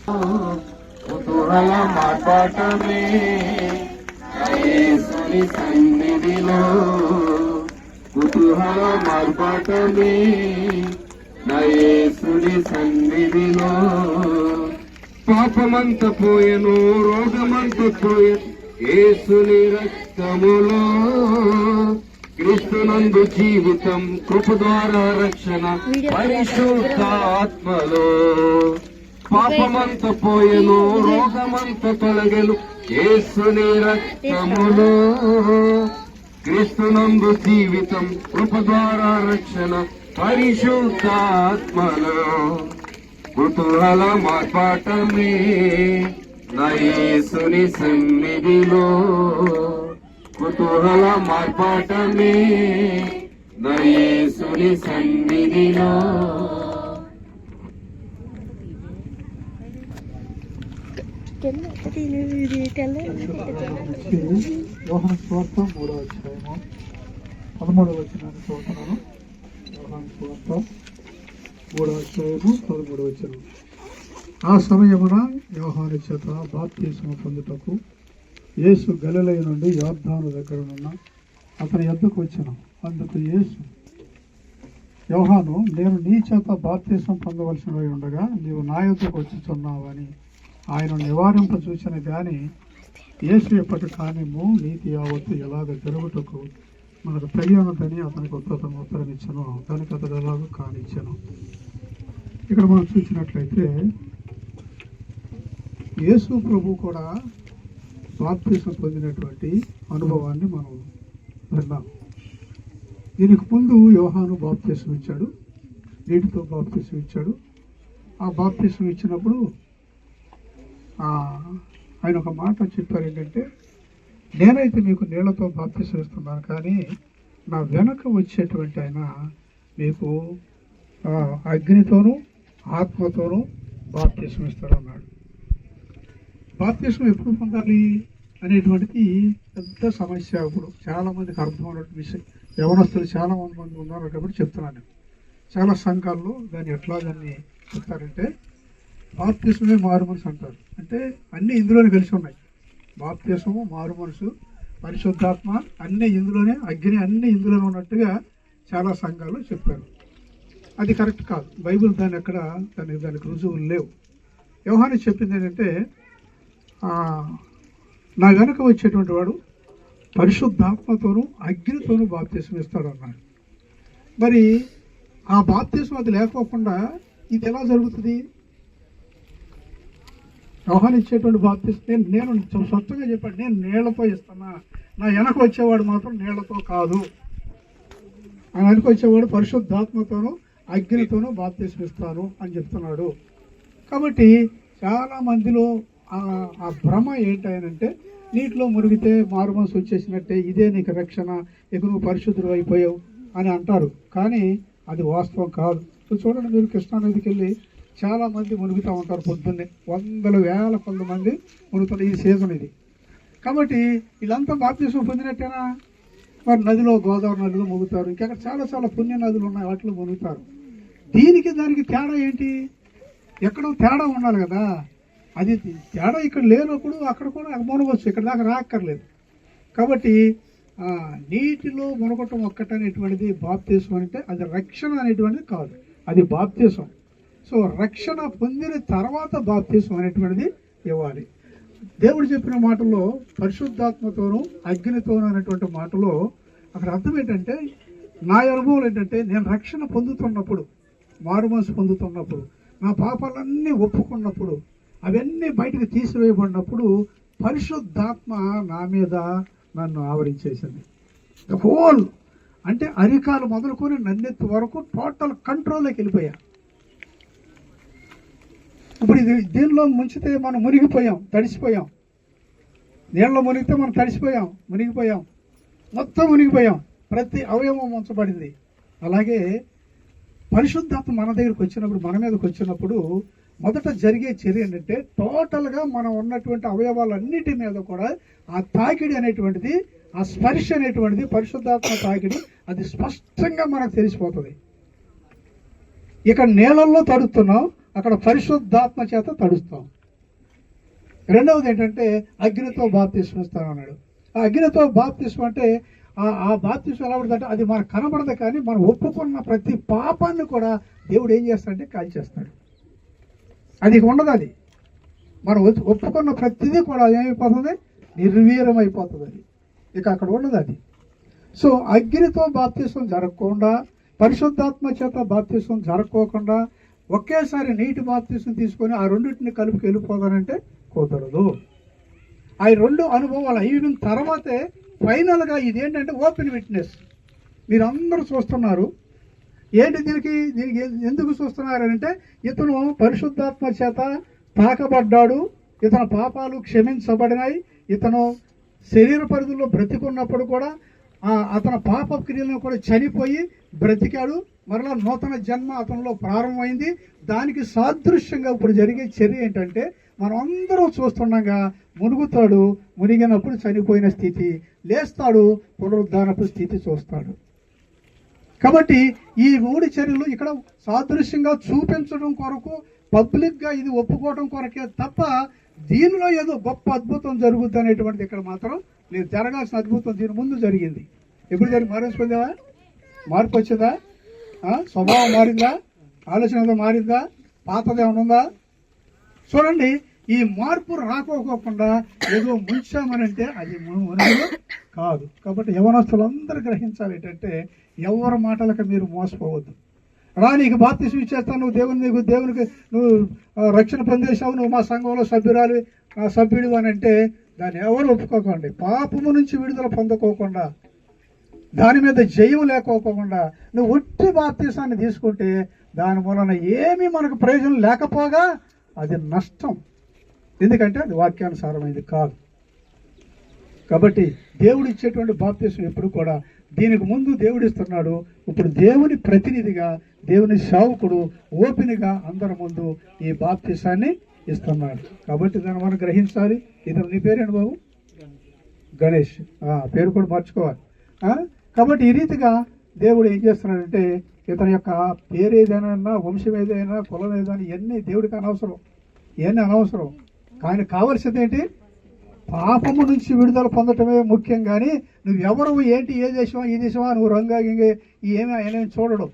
కుతూహల మాట్లాడమే యేసుని సన్నిధిలో, కుతూహల మార్పాటమే యేసుని సన్నిధిలో. పాపమంత పోయెను, రోగమంత పోయెను యేసుని రక్తములో. క్రీస్తునందు జీవితం, కృప ద్వారా రక్షణ, పరిశుద్ధాత్మలో. పాపమంత పోయెను, రోగమంత తొలగెను యేసుని రక్తములో. క్రీస్తునందు జీవితం, కృప ద్వారా రక్షణ, పరిశుద్ధాత్మలో. కుతూహల మార్పాటమే యేసుని సన్నిధిలో, కుతూహల మార్పాటమే యేసుని సన్నిధిలో. యోహాను సువార్త 3వ అధ్యాయము 13వ వచనాన్ని చదువుతున్నాను. యోహాను సువార్త 3వ అధ్యాయము 13వ వచనం. ఆ సమయమున యోహాను చేత బాప్తిస్మము పొందుటకు యేసు గలిలయ నుండి యొర్దాను దగ్గరనున్న అతని యొద్దకు వచ్చెను. అందుకు యేసు, యోహాను, నేను నీ చేత బాప్తిస్మం పొందవలసినవి ఉండగా నీవు నా యొద్దకు వచ్చుచున్నావని ఆయన నివారింప చూసిన గాని యేసు ఎప్పటి కానిము నీతి యావత్తు ఎలాగ జరుగుటకు మనకు తెలియనదని అతనికి ఉత్తరం ఇచ్చాను. దానికి అతడు ఎలాగో కానిచ్చాను. ఇక్కడ మనం చూసినట్లయితే యేసు ప్రభు కూడా బాప్తిసం పొందినటువంటి అనుభవాన్ని మనం విన్నాం. దీనికి ముందు యోహాను బాప్తిసం ఇచ్చాడు, నీటితో బాప్తిసం ఇచ్చాడు. ఆ బాప్తిసం ఇచ్చినప్పుడు ఆయన ఒక మాట చెప్పారు, ఏంటంటే నేనైతే మీకు నీళ్లతో బాప్తిసం ఇస్తున్నాను, కానీ నా వెనక వచ్చేటువంటి ఆయన మీకు అగ్నితోనూ ఆత్మతోనూ బాప్తిసం ఇస్తాడన్నాడు. బాప్తిసం ఎప్పుడు పొందాలి అనేటువంటిది పెద్ద సమస్య. ఇప్పుడు చాలామందికి అర్థమైనటువంటి విషయం. యవనస్తులు చాలా మంది ఉన్నారు కాబట్టి చెప్తున్నాను. చాలా సంఘాల్లో దాన్ని చెప్తారంటే బాప్తిసమే మారు మనసు అంటారు. అంటే అన్నీ ఇందులోనే కలిసి ఉన్నాయి. బాప్తిసము, మారు మనసు, పరిశుద్ధాత్మ అన్నీ ఇందులోనే, అగ్ని అన్నీ ఇందులోనే ఉన్నట్టుగా చాలా సంఘాలు చెప్పారు. అది కరెక్ట్ కాదు. బైబిల్ దానికి రుజువులు లేవు. యోహాను చెప్పింది ఏంటంటే నా వెనక వచ్చేటువంటి వాడు పరిశుద్ధాత్మతోనూ అగ్నితోనూ బాప్తిసం ఇస్తాడు అన్నాడు. మరి ఆ బాప్తిసం అది లేకోకుండా ఇది ఎలా జరుగుతుంది? యోహాను ఇచ్చేటువంటి బాప్తిసం నేను స్వచ్ఛంగా చెప్పాడు, నేను నీళ్లతో ఇస్తున్నా, నా వెనక వచ్చేవాడు మాత్రం నీళ్లతో కాదు, ఆ వెనక వచ్చేవాడు పరిశుద్ధాత్మతోనూ అగ్నితోనూ బాప్తిసం ఇస్తాను అని చెప్తున్నాడు. కాబట్టి చాలా మందిలో ఆ భ్రమ ఏంటంటే నీటిలో మునిగితే మారు మనసు వచ్చేసినట్టే, ఇదే నీకు రక్షణ, ఇక నువ్వు పరిశుద్ధుడు అయిపోయావు అని అంటారు. కానీ అది వాస్తవం కాదు. చూడండి, మీరు కృష్ణానదికి వెళ్ళి చాలా మంది మునుగుతూ ఉంటారు. పొద్దున్నే వందల వేల కొంతమంది మునుగుతారు. ఈ సీజన్ ఇది. కాబట్టి వీళ్ళంతా బాప్తిసం పొందినట్టేనా? మరి నదిలో, గోదావరి నదిలో మునుగుతారు. ఇంకెక్కడ చాలా చాలా పుణ్య నదులు ఉన్నాయి, వాటిలో మునుగుతారు. దానికి తేడా ఏంటి? ఎక్కడో తేడా ఉండాలి కదా. అది తేడా ఇక్కడ లేనప్పుడు అక్కడ కూడా మునగవచ్చు, ఇక్కడ దాకా రాక్కర్లేదు. కాబట్టి నీటిలో మునగటం ఒక్కటనేటువంటిది బాప్తిసం అంటే అది రక్షణ అనేటువంటిది కాదు, అది బాప్తిసం. సో రక్షణ పొందిన తర్వాత బాప్తిసం అనేటువంటిది ఇవ్వాలి. దేవుడు చెప్పిన మాటల్లో పరిశుద్ధాత్మతోనూ అగ్నితోనూ అనేటువంటి మాటలో అక్కడ అర్థం ఏంటంటే, నా అనుభవం ఏంటంటే, నేను రక్షణ పొందుతున్నప్పుడు, మారు మనసు పొందుతున్నప్పుడు, నా పాపాలన్నీ ఒప్పుకున్నప్పుడు, అవన్నీ బయటకు తీసివేయబడినప్పుడు పరిశుద్ధాత్మ నా మీద నన్ను ఆవరించేసింది. ద హోల్ అంటే అరికాలు మొదలుకొని నన్నెత్తి వరకు టోటల్ కంట్రోల్లోకి వెళ్ళిపోయా. ఇప్పుడు దీనిలో ముంచితే మనం మునిగిపోయాం, తడిసిపోయాం. నీళ్ళలో మునిగితే మనం తడిసిపోయాం, మునిగిపోయాం, మొత్తం మునిగిపోయాం. ప్రతి అవయవం ముంచబడింది. అలాగే పరిశుద్ధాత్మ మన దగ్గరికి వచ్చినప్పుడు, మన మీదకి వచ్చినప్పుడు మొదట జరిగే చర్య ఏంటంటే, టోటల్గా మనం ఉన్నటువంటి అవయవాలన్నిటి మీద కూడా ఆ తాకిడి అనేటువంటిది, ఆ స్పర్శ అనేటువంటిది, పరిశుద్ధాత్మ తాకిడి అది స్పష్టంగా మనకు తెలిసిపోతుంది. ఇక్కడ నీళ్ళల్లో తడుస్తున్నాం, అక్కడ పరిశుద్ధాత్మ చేత తడుస్తాం. రెండవది ఏంటంటే అగ్నితో బాప్తిస్మం ఇస్తాను అన్నాడు. ఆ అగ్నితో బాప్తిస్మం అంటే ఆ బాప్తిస్మం ఎలా ఉంటుందంటే అది మనకు కనబడదు, కానీ మనం ఒప్పుకున్న ప్రతి పాపాన్ని కూడా దేవుడు ఏం చేస్తాడంటే కాల్చేస్తాడు. అది ఉండదు. అది మనం ఒప్పుకున్న ప్రతిదీ కూడా ఏమైపోతుంది, నిర్వీర్యం అయిపోతుంది. అది ఇక అక్కడ ఉండదు అది. సో అగ్నితో బాప్తిస్మం జరగకుండా, పరిశుద్ధాత్మ చేత బాప్తిస్మం జరగకోకుండా ఒకేసారి నీటి బాప్తిస్మం తీసుకొని ఆ రెండింటిని కలిపి వెళ్ళిపోతానంటే కుదరదు. ఆ రెండు అనుభవాలు అయిన తర్వాతే ఫైనల్గా ఇదేంటంటే ఓపెన్ విట్నెస్. మీరు అందరూ చూస్తున్నారు. ఏంటి దీనికి ఎందుకు చూస్తున్నారంటే ఇతను పరిశుద్ధాత్మ చేత తాకబడ్డాడు, ఇతని పాపాలు క్షమించబడినాయి, ఇతను శరీర పరిధిలో బ్రతికున్నప్పుడు కూడా అతని పాప క్రియలను కూడా చనిపోయి బ్రతికాడు. మరలా నూతన జన్మ అతనిలో ప్రారంభమైంది. దానికి సాదృశ్యంగా ఇప్పుడు జరిగే చర్య ఏంటంటే మనం అందరం చూస్తుండగా మునుగుతాడు, మునిగినప్పుడు చనిపోయిన స్థితి, లేస్తాడు, పునరుద్ధానపు స్థితి చూస్తాడు. కాబట్టి ఈ మూడు చర్యలు ఇక్కడ సాదృశ్యంగా చూపించడం కొరకు, పబ్లిక్గా ఇది ఒప్పుకోవడం కొరకే తప్ప దీనిలో ఏదో గొప్ప అద్భుతం జరుగుద్ది అనేటువంటిది ఇక్కడ మాత్రం లేదు. జరగాల్సిన అద్భుతం దీని ముందు జరిగింది. ఎప్పుడు జరిగి మారేసుకుందావా? మార్పు వచ్చిందా? స్వభావం మారిందా? ఆలోచన మారిందా? పాతది ఏమైనా ఉందా? చూడండి, ఈ మార్పు రాకోకుండా ఏదో ముంచామనంటే అది మునుగులు కాదు. కాబట్టి యవనస్తులందరూ గ్రహించాలి ఏంటంటే ఎవరి మాటలకు మీరు మోసపోవద్దు. నీకు బాప్తిస్మం ఇచ్చేస్తాను, నువ్వు దేవునికి నువ్వు రక్షణ పొందేశావు, నువ్వు మా సంఘంలో సభ్యురాలు, నా సభ్యుడు అని అంటే దాన్ని ఎవరు ఒప్పుకోకండి. పాపము నుంచి విడుదల పొందుకోకుండా, దాని మీద జయం లేకోకుండా నువ్వు ఒట్టి బాప్తిసాన్ని తీసుకుంటే దాని వలన ఏమీ మనకు ప్రయోజనం లేకపోగా అది నష్టం. ఎందుకంటే అది వాక్యానుసారమైనది కాదు. కాబట్టి దేవుడు ఇచ్చేటువంటి బాప్తిసం ఎప్పుడు కూడా దీనికి ముందు దేవుడు ఇస్తున్నాడు. ఇప్పుడు దేవుని ప్రతినిధిగా, దేవుని సేవకుడు ఓపెన్గా అందరి ముందు ఈ బాప్తిసాన్ని ఇస్తున్నాడు. కాబట్టి దాన్ని మనం గ్రహించాలి. ఇతను నీ పేరేంటి బాబు? గణేష్. పేరు కూడా మార్చుకోవాలి. కాబట్టి ఈ రీతిగా దేవుడు ఏం చేస్తున్నాడంటే ఇతని యొక్క పేరు ఏదైనా, వంశం ఏదైనా, కులం ఏదైనా ఇవన్నీ దేవుడికి అనవసరం. ఇవన్నీ అనవసరం. కానీ కావలసింది ఏంటి? పాపము నుంచి విడుదల పొందటమే ముఖ్యం. కానీ నువ్వెవరు, ఏంటి, ఏ దేశమా, ఈ దేశమా, నువ్వు రంగా గింగే ఏమీ ఆయన చూడడం.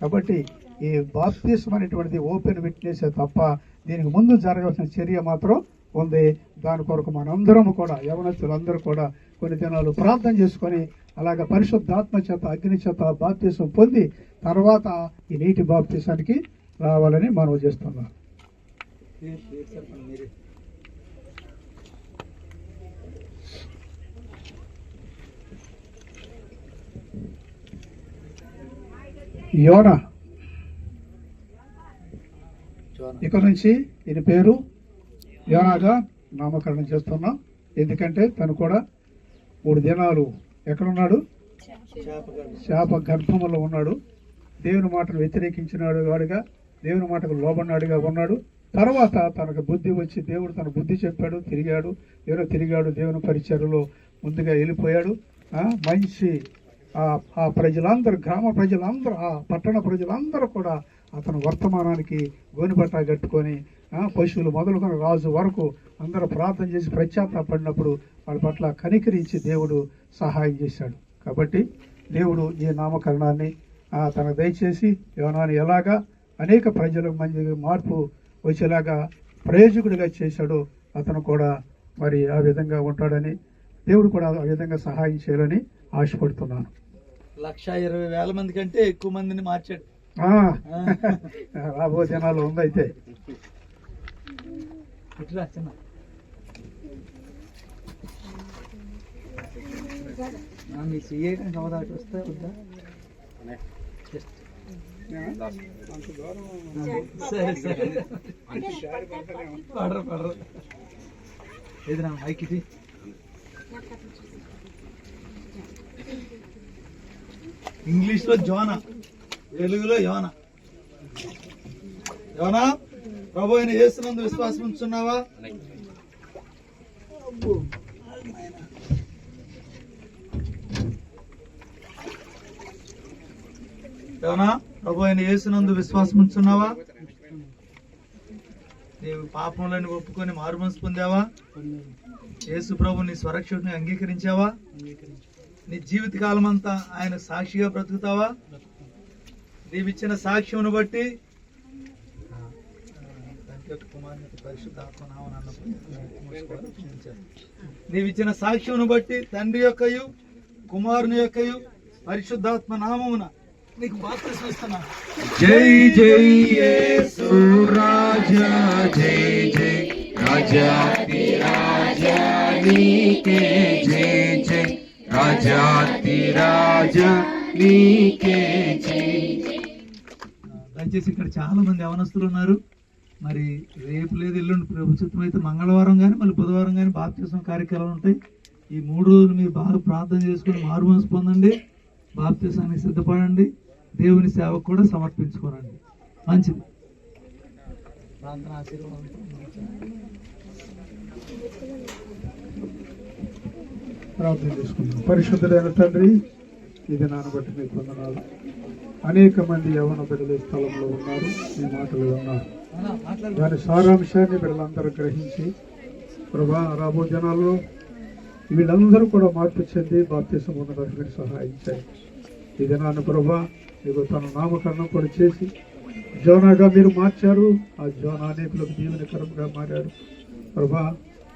కాబట్టి ఈ బాప్తిస్మం అనేటువంటిది ఓపెన్ విట్నెస్ తప్ప దీనికి ముందు జరగాల్సిన చర్య మాత్రం ఉంది. దాని కొరకు మనందరం కూడా, యవనస్తులందరూ కూడా కొన్ని దినాలు ప్రార్థన చేసుకొని అలాగ పరిశుద్ధాత్మ చేత, అగ్ని చేత బాప్తిస్మం పొంది తర్వాత ఈ నీటి బాప్తిసానికి రావాలని మనం చేస్తున్నాం. యోనా, ఇక నుంచి ఈయన పేరు యోనాగా నామకరణం చేస్తున్నాం. ఎందుకంటే తను కూడా 3 దినాలు ఎక్కడున్నాడు? శాప గర్భంలో ఉన్నాడు. దేవుని మాటను వ్యతిరేకించినాడు వాడిగా, దేవుని మాటకు లోబడినాడుగా ఉన్నాడు. తర్వాత తనకు బుద్ధి వచ్చి దేవుడు తన బుద్ధి చెప్పాడు, తిరిగాడు, దేవుని పరిచర్యలో ముందుగా వెళ్ళిపోయాడు. మంచి ఆ ప్రజలందరూ, గ్రామ ప్రజలందరూ, ఆ పట్టణ ప్రజలందరూ కూడా అతను వర్తమానానికి గోనిబట్ట కట్టుకొని పశువులు మొదలుకొని రాజు వరకు అందరూ ప్రార్థన చేసి పశ్చాత్తాపడినప్పుడు వాళ్ళ పట్ల కనికరించి దేవుడు సహాయం చేశాడు. కాబట్టి దేవుడు ఈ నామకరణాన్ని తనకు దయచేసి యోనాని ఎలాగా అనేక ప్రజలకు మంచి మార్పు వచ్చేలాగా ప్రయోజకుడిగా చేశాడో అతను కూడా మరి ఆ విధంగా ఉంటాడని, దేవుడు కూడా ఆ విధంగా సహాయం చేయాలని ఆశపడుతున్నాను. 120,000 మంది కంటే ఎక్కువ మందిని మార్చాడు. రాబో జనాలు ఉందైతే. మీ సీఏ అవదాటి వస్తే వద్దా? సరే సరే పడరు ఏది నా మైక్ ఇది. ఇంగ్లీష్లో జోనా, తెలుగులో యోనా. యోనా, ప్రభు అయిన యేసునందు విశ్వాసం ఉంచున్నావా? యోనా, ప్రభు అయిన యేసునందు విశ్వాసం ఉంచున్నావా? నీవు పాపములను ఒప్పుకొని మారుమనసు పొందావా? యేసు ప్రభు నీ స్వరక్షకుని అంగీకరించావా? నీ జీవిత కాలం అంతా ఆయన సాక్షిగా బ్రతుకుతావా? నీవిచ్చిన సాక్ష్యమును బట్టి నీవిచ్చిన సాక్ష్యమును బట్టి తండ్రి యొక్కయు కుమారుని యొక్కయు పరిశుద్ధాత్మ నామమున నీకు బాప్తిస్మం ఇస్తున్నాను. జై జై యేసు రాజా, జై జై రాజాతి రాజా నీకే జై జై, రాజాతి రాజా నీకే జై. దయచేసి ఇక్కడ చాలా మంది యవనస్తులు ఉన్నారు. మరి రేపు లేదు ఎల్లుండి ప్రభుత్వం అయితే మంగళవారం కానీ మళ్ళీ బుధవారం కానీ బాప్తిస్మం కార్యక్రమాలు ఉంటాయి. ఈ 3 రోజులు మీరు బాగా ప్రార్థన చేసుకుని మారుమనసు పొందండి, బాప్తిస్మానికి సిద్ధపడండి, దేవుని సేవకు కూడా సమర్పించుకోనండి. మంచిది. ప్రార్థన ఆశీర్వాదం. ప్రార్థన చేసుకుందాం. పరిశుద్ధుడైన తండ్రి, ఇది నానబట్టి మీకు వందనాలు. అనేక మంది యవన బిడ్డలు ఈ స్థలంలో ఉన్నారు, ఈ మాటలు ఉన్నారు. దాని సారాంశాన్ని వీళ్ళందరూ గ్రహించి ప్రభా రాబో జనాల్లో వీళ్ళందరూ కూడా మార్పు చెంది బాప్తిసం పొందడానికి మీరు సహాయం చేయండి. ఈ దినాన్ని ప్రభా మీకు తన నామకరణం కూడా చేసి జోనాగా మీరు మార్చారు. ఆ జోనా అనేకులకు దీవెనకరంగా మారారు. ప్రభా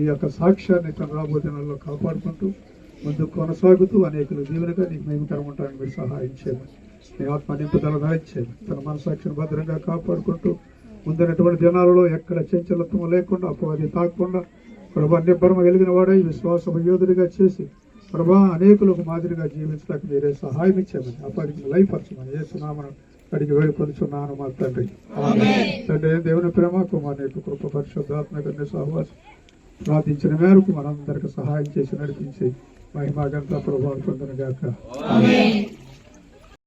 ఈ యొక్క సాక్ష్యాన్ని తన రాబో దినాల్లో కాపాడుకుంటూ ముందుకు కొనసాగుతూ అనేకులు దీవెనగా నీకు మహిమకరం ఉండడానికి మీరు సహాయం చేయండి. నీ ఆత్మ నింపుదల దాయించేయండి. తన మనసాక్షిని భద్రంగా కాపాడుకుంటూ ముందున్నటువంటి దినాలలో ఎక్కడ చంచలత్వం లేకుండా అపవాది తాకుండా ప్రభా నిబ్బరమ కలిగిన వాడై విశ్వాస యోధుడిగా చేసి ప్రభా అనేకులకు మాదిరిగా జీవించడానికి మీరే సహాయం ఇచ్చామని అప్పటికి లైపరచమని యేసునామమున అడిగి వేడుకొనుచున్నాను మా తండ్రి. తండ్రి దేవుని ప్రేమ కుమారుని యొక్క కృప పరిశుద్ధాత్మక సహవాసం ప్రార్థించిన మేరకు మనందరికి సహాయం చేసి నడిపించి మహిమా గంట ప్రభావం పొందును గాక.